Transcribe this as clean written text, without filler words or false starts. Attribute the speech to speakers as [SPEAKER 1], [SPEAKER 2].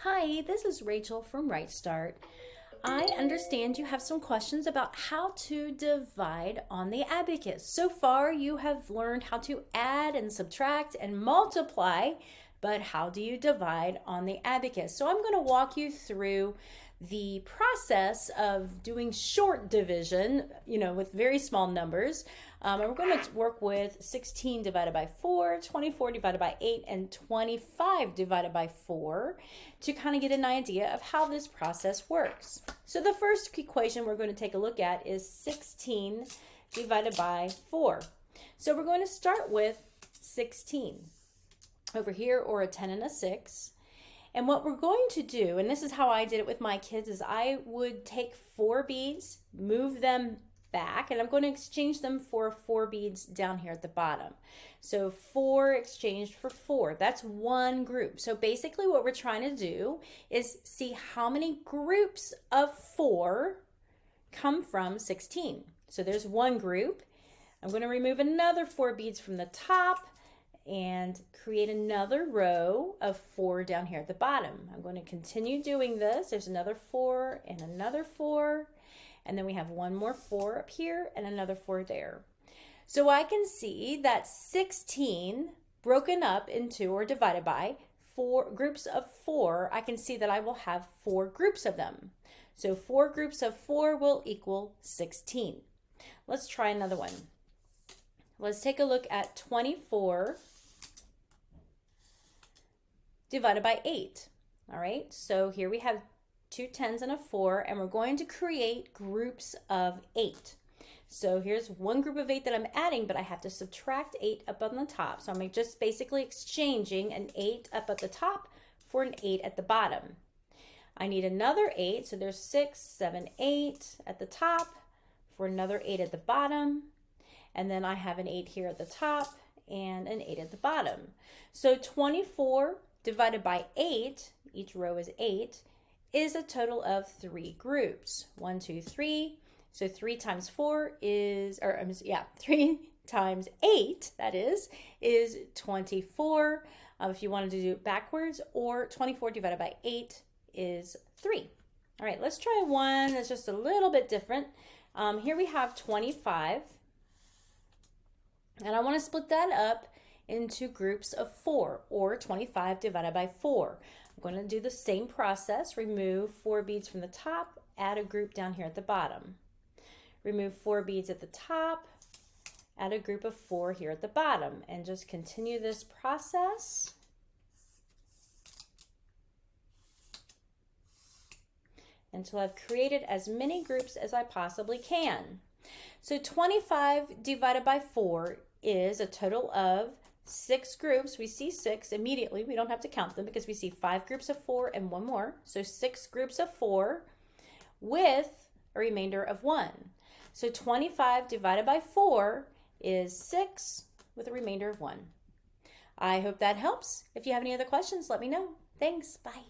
[SPEAKER 1] Hi, this is Rachel from RightStart. I understand you have some questions about how to divide on the abacus. So far, you have learned how to add and subtract and multiply, but how do you divide on the abacus? So I'm going to walk you through the process of doing short division, with very small numbers. And we're going to work with 16 divided by 4, 24 divided by 8, and 25 divided by 4 to kind of get an idea of how this process works. So the first equation we're going to take a look at is 16 divided by 4. So we're going to start with 16 over here, or a 10 and a 6. And what we're going to do, and this is how I did it with my kids, is I would take 4 beads, move them back, and I'm going to exchange them for 4 beads down here at the bottom. So 4 exchanged for 4. That's one group. So basically what we're trying to do is see how many groups of 4 come from 16. So there's one group. I'm going to remove another 4 beads from the top and create another row of 4 down here at the bottom. I'm going to continue doing this. There's another 4 and another 4, and then we have one more 4 up here and another 4 there. So I can see that 16 broken up into, or divided by, 4 groups of 4, I can see that I will have 4 groups of them. So 4 groups of 4 will equal 16. Let's try another one. Let's take a look at 24 divided by 8. All right, so here we have 2 10s and a 4, and we're going to create groups of 8. So here's one group of 8 that I'm adding, but I have to subtract 8 up on the top. So I'm just basically exchanging an 8 up at the top for an 8 at the bottom. I need another 8, so there's 6, 7, 8 at the top for another 8 at the bottom. And then I have an 8 here at the top and an 8 at the bottom. So 24 divided by 8, each row is 8, is a total of 3 groups. 1, 2, 3. So 3 times 4 is, 3 times 8, that is 24. If you wanted to do it backwards, or 24 divided by 8 is 3. All right, let's try one that's just a little bit different. Here we have 25. And I want to split that up into groups of 4, or 25 divided by 4. I'm going to do the same process. Remove 4 beads from the top, add a group down here at the bottom. Remove 4 beads at the top, add a group of 4 here at the bottom, and just continue this process until I've created as many groups as I possibly can. So 25 divided by 4 is a total of 6 groups. We see 6 immediately. We don't have to count them because we see 5 groups of 4 and one more. So 6 groups of 4 with a remainder of 1. So 25 divided by 4 is 6 with a remainder of 1. I hope that helps. If you have any other questions, let me know. Thanks. Bye.